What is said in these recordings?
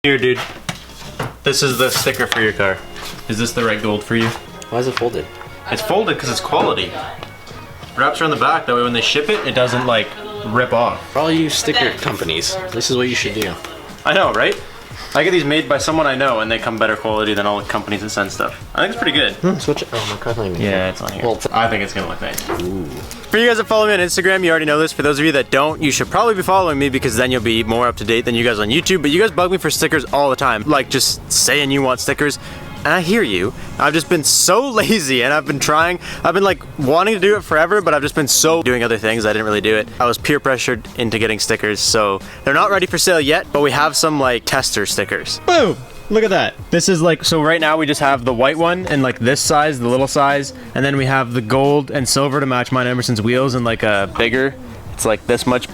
Here, dude. This is the sticker for your car. Is this the right gold for you? Why is it folded? It's folded because it's quality. Wraps around the back, that way when they ship it, it doesn't like rip off. For all you sticker companies, this is what you should do. I know, right? I get these made by someone I know and they come better quality than all the companies that send stuff. I think it's pretty good. Switch it. Oh, my car's not even Yeah, it's on here. Well, I think it's gonna look nice. Ooh. For you guys that follow me on Instagram, you already know this. For those of you that don't, you should probably be following me because then you'll be more up to date than you guys on YouTube. But you guys bug me for stickers all the time. Like just saying you want stickers. And I hear you. I've just been so lazy and I've been like wanting to do it forever, but I've just been so doing other things I didn't really do it. I was peer pressured into getting stickers, so they're not ready for sale yet, but we have some like tester stickers. Boom! Look at that. This is like, so right now we just have the white one and like this size, the little size, and then we have the gold and silver to match mine and Emerson's wheels and like a bigger, it's like this much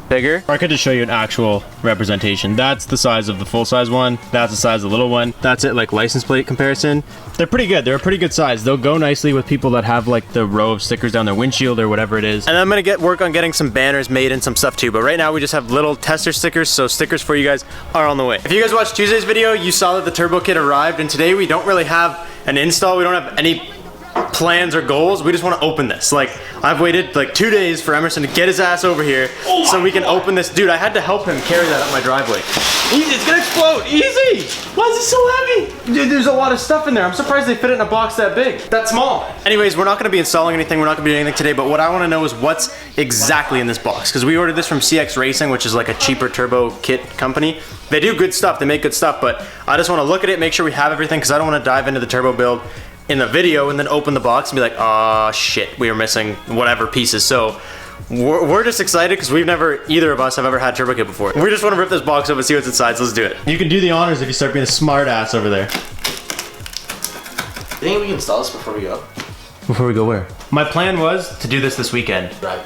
bigger. Or I could just show you an actual representation. That's the size of the full size one. That's the size of the little one. That's it, like license plate comparison. They're pretty good. They're a pretty good size. They'll go nicely with people that have like the row of stickers down their windshield or whatever it is. And I'm gonna work on getting some banners made and some stuff too. But right now we just have little tester stickers. So stickers for you guys are on the way. If you guys watched Tuesday's video, you saw that the turbo kit arrived. And today we don't really have an install. We don't have any plans or goals. We just want to open this. Like, I've waited like 2 days for Emerson to get his ass over here so we can open this. Dude, I had to help him carry that up my driveway. Easy, it's gonna explode, easy! Why is it so heavy? Dude, there's a lot of stuff in there. I'm surprised they fit it in a box that big, that small. Anyways, we're not gonna be installing anything, we're not gonna be doing anything today, but what I wanna know is what's exactly in this box. Because we ordered this from CX Racing, which is like a cheaper turbo kit company. They do good stuff, they make good stuff, but I just wanna look at it, make sure we have everything, because I don't wanna dive into the turbo build in the video and then open the box and be like, oh shit, we are missing whatever pieces. So we're just excited because either of us have ever had turbo kit before. We just want to rip this box up and see what's inside, so let's do it. You can do the honors if you start being a smart ass over there. You think we can install this before we go? Before we go where? My plan was to do this weekend. Right.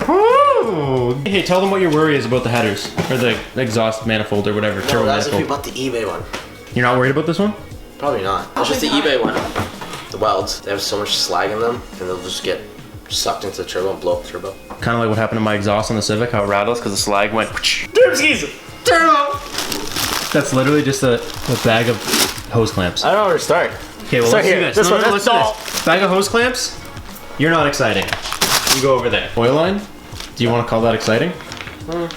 Ooh. Hey, tell them what your worry is about the headers or the exhaust manifold or whatever. No, turbo that's if manifold. you bought the eBay one. You're not worried about this one? Probably not. It's just the eBay one. The welds, they have so much slag in them and they'll just get sucked into the turbo and blow up the turbo. Kind of like what happened to my exhaust on the Civic, how it rattles because the slag went turbo. That's literally just a bag of hose clamps. I don't know where to start. Okay, well, let's do this. This one, let's do this. Bag of hose clamps? You're not exciting. You go over there. Oil line? Do you want to call that exciting?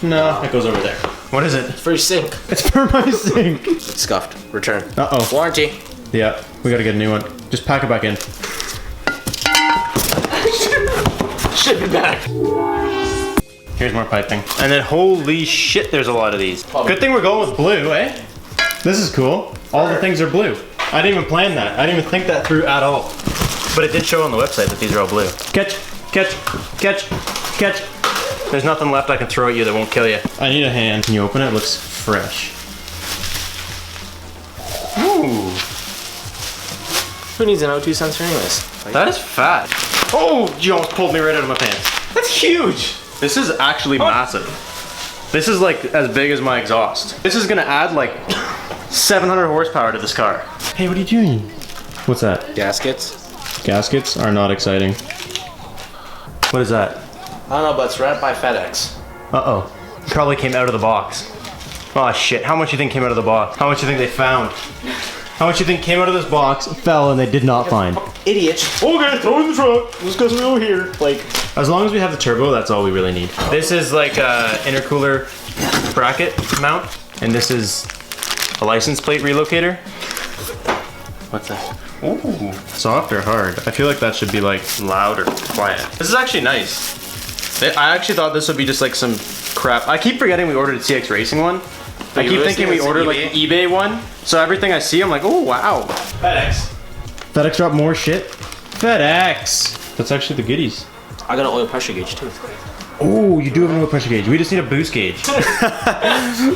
No, it goes over there. What is it? It's for your sink. It's for my sink. It's scuffed. Return. Uh-oh. Warranty. Yeah, we gotta get a new one. Just pack it back in. Ship it back. Here's more piping. And then holy shit, there's a lot of these. Good thing we're going with blue, eh? This is cool. All the things are blue. I didn't even plan that. I didn't even think that through at all. But it did show on the website that these are all blue. Catch, catch, catch, catch. There's nothing left I can throw at you that won't kill you. I need a hand. Can you open it? It looks fresh. Ooh. Who needs an O2 sensor anyways? That is fat. Oh, you almost pulled me right out of my pants. That's huge. This is actually massive. This is like as big as my exhaust. This is gonna add like 700 horsepower to this car. Hey, what are you doing? What's that? Gaskets. Gaskets are not exciting. What is that? I don't know, but it's right by FedEx. Uh-oh. Probably came out of the box. Oh shit, how much you think came out of the box? How much you think they found? How much you think came out of this box, fell, and they did not find? Idiot. Okay, throw it in the trunk. Just because we're over here. Like, as long as we have the turbo, that's all we really need. This is like a intercooler bracket mount, and this is a license plate relocator. What's that? Ooh, soft or hard? I feel like that should be like loud or quiet. This is actually nice. I actually thought this would be just like some crap. I keep forgetting we ordered a CX Racing one. I keep thinking we ordered like the eBay one. So everything I see, I'm like, oh wow. FedEx. FedEx dropped more shit? FedEx. That's actually the goodies. I got an oil pressure gauge too. Oh, you do have an oil pressure gauge. We just need a boost gauge.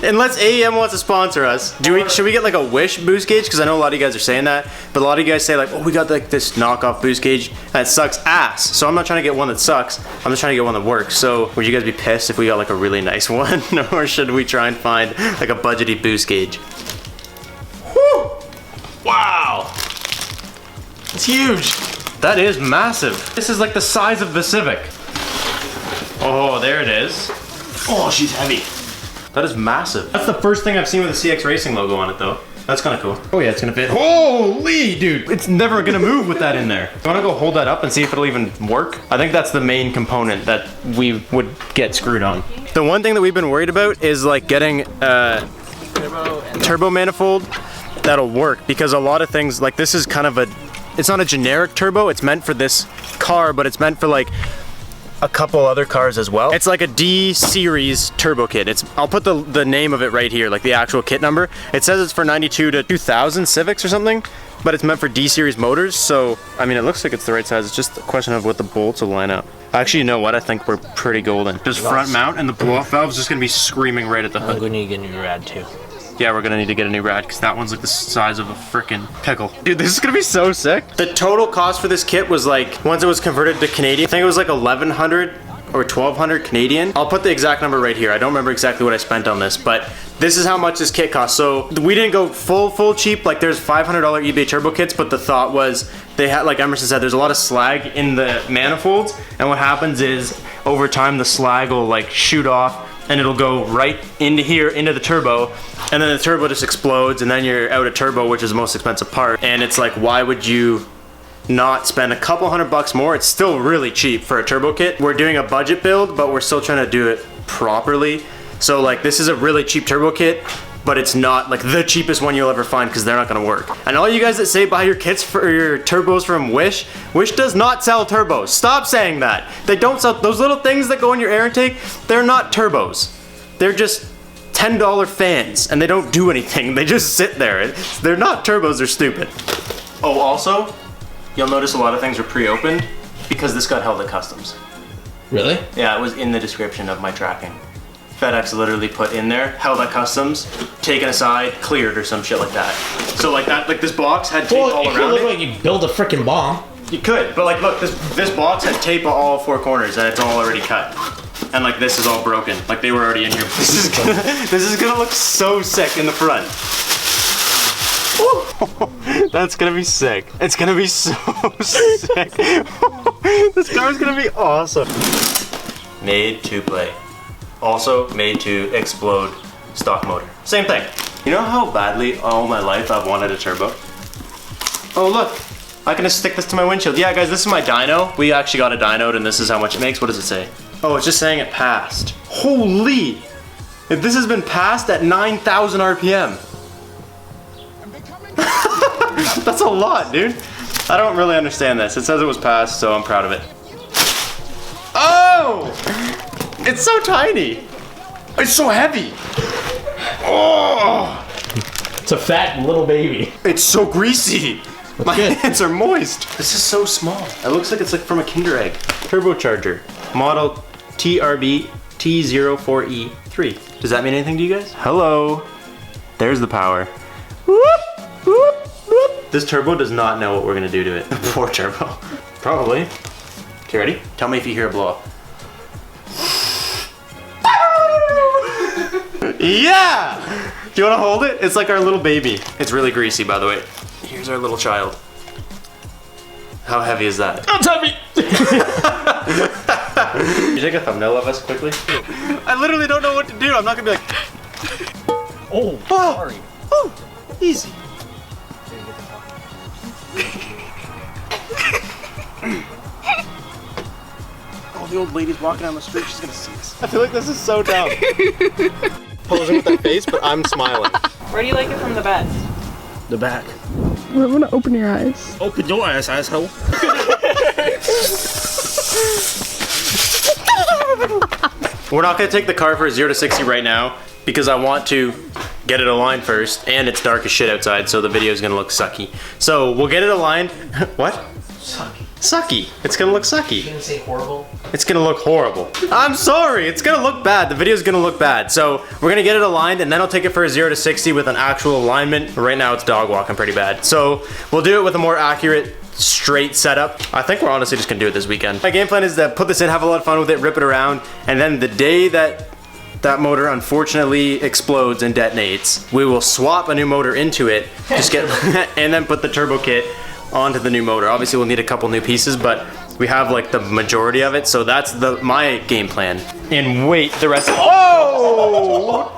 Unless AEM wants to sponsor us. Should we get like a Wish boost gauge? Because I know a lot of you guys are saying that. But a lot of you guys say like, oh, we got like this knockoff boost gauge that sucks ass. So I'm not trying to get one that sucks. I'm just trying to get one that works. So would you guys be pissed if we got like a really nice one? Or should we try and find like a budgety boost gauge? Whew! Wow! It's huge. That is massive. This is like the size of the Civic. Oh, there it is. Oh, she's heavy. That is massive. That's the first thing I've seen with a CX Racing logo on it though. That's kind of cool. Oh yeah, it's gonna fit. Holy dude, it's never gonna move with that in there. You wanna go hold that up and see if it'll even work? I think that's the main component that we would get screwed on. The one thing that we've been worried about is like getting a turbo manifold that'll work, because a lot of things, like this is kind of it's not a generic turbo, it's meant for this car, but it's meant for like a couple other cars as well. It's like a D series turbo kit. I'll put the name of it right here, like the actual kit number. It says it's for 92 to 2000 Civics or something, but it's meant for D series motors. So, I mean, it looks like it's the right size. It's just a question of what the bolts will line up. Actually, you know what? I think we're pretty golden. Just front mount, and the blow-off valve is just gonna be screaming right at the hood. I'm gonna need to get a new rad too. Yeah, we're gonna need to get a new rad because that one's like the size of a freaking pickle. Dude, this is gonna be so sick. The total cost for this kit was like, once it was converted to Canadian, I think it was like 1100 or 1200 Canadian. I'll put the exact number right here. I don't remember exactly what I spent on this, but this is how much this kit cost. So we didn't go full cheap. Like there's $500 eBay turbo kits, but the thought was they had, like Emerson said, there's a lot of slag in the manifolds, and what happens is over time the slag will like shoot off and it'll go right into here, into the turbo, and then the turbo just explodes, and then you're out of turbo, which is the most expensive part. And it's like, why would you not spend a couple $100 more? It's still really cheap for a turbo kit. We're doing a budget build, but we're still trying to do it properly. So like, this is a really cheap turbo kit, but it's not like the cheapest one you'll ever find because they're not gonna work. And all you guys that say buy your kits for your turbos from Wish does not sell turbos. Stop saying that. They don't sell, those little things that go in your air intake, they're not turbos. They're just $10 fans, and they don't do anything. They just sit there. They're not turbos, they're stupid. Oh, also, you'll notice a lot of things are pre-opened because this got held at customs. Really? Yeah, it was in the description of my tracking. FedEx literally put in there, held at customs, taken aside, cleared, or some shit like that. So like that, like this box had tape all around it. Look like you build a freaking bomb. You could, but like look, this box had tape on all four corners and it's all already cut. And like this is all broken. Like they were already in here. This is gonna look so sick in the front. That's gonna be sick. It's gonna be so sick. This car's gonna be awesome. Made to play. Also made to explode stock motor. Same thing. You know how badly all my life I've wanted a turbo? Oh look, I can just stick this to my windshield. Yeah guys, this is my dyno. We actually got a dynoed and this is how much it makes. What does it say? Oh, it's just saying it passed. Holy! If this has been passed at 9,000 RPM. That's a lot, dude. I don't really understand this. It says it was passed, so I'm proud of it. Oh! It's so tiny. It's so heavy. Oh! It's a fat little baby. It's so greasy. My hands are moist. This is so small. It looks like it's like from a Kinder Egg. Turbocharger. Model TRB T04E3. Does that mean anything to you guys? Hello. There's the power. Whoop, whoop, whoop. This turbo does not know what we're gonna do to it. Poor turbo. Probably. Okay, ready? Tell me if you hear a blow up. Yeah! Do you wanna hold it? It's like our little baby. It's really greasy, by the way. Here's our little child. How heavy is that? It's heavy! Can you take a thumbnail of us quickly? I literally don't know what to do. I'm not gonna be like... Oh, sorry. Oh, easy. Oh, the old lady's walking down the street. She's gonna see us. I feel like this is so dumb. Posing with that face, but I'm smiling. Where do you like it from the best? The back. I'm gonna open your eyes. Open your ass, asshole. We're not gonna take the car for a 0 to 60 right now because I want to get it aligned first, and it's dark as shit outside, so the video is gonna look sucky. So we'll get it aligned. What? Sucky. Sucky. It's gonna look sucky. You gonna say horrible? It's gonna look horrible. I'm sorry, it's gonna look bad. The video's gonna look bad. So we're gonna get it aligned and then I'll take it for a 0 to 60 with an actual alignment. Right now it's dog walking pretty bad. So we'll do it with a more accurate, straight setup. I think we're honestly just gonna do it this weekend. My game plan is to put this in, have a lot of fun with it, rip it around, and then the day that motor unfortunately explodes and detonates, we will swap a new motor into it, just get, and then put the turbo kit onto the new motor. Obviously we'll need a couple new pieces, but we have like the majority of it, so that's my game plan. And wait, the rest. Oh!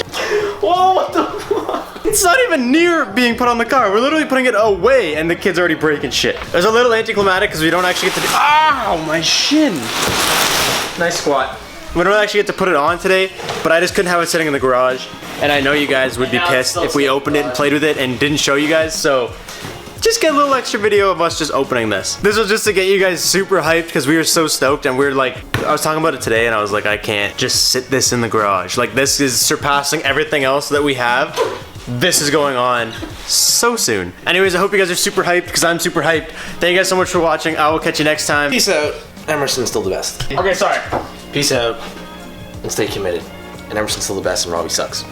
Whoa! What the fuck? It's not even near being put on the car. We're literally putting it away, and the kid's already breaking shit. It was a little anticlimactic because we don't actually get to. Ow! My shin. Nice squat. We don't actually get to put it on today, but I just couldn't have it sitting in the garage. And I know you guys would be pissed if we opened it and played with it and didn't show you guys, so just get a little extra video of us just opening this. This was just to get you guys super hyped because we were so stoked, and we were like, I was talking about it today and I was like, I can't just sit this in the garage. Like, this is surpassing everything else that we have. This is going on so soon. Anyways, I hope you guys are super hyped because I'm super hyped. Thank you guys so much for watching. I will catch you next time. Peace out. Emerson's still the best. Okay, sorry. Peace out and stay committed. And Emerson's still the best and Robbie sucks.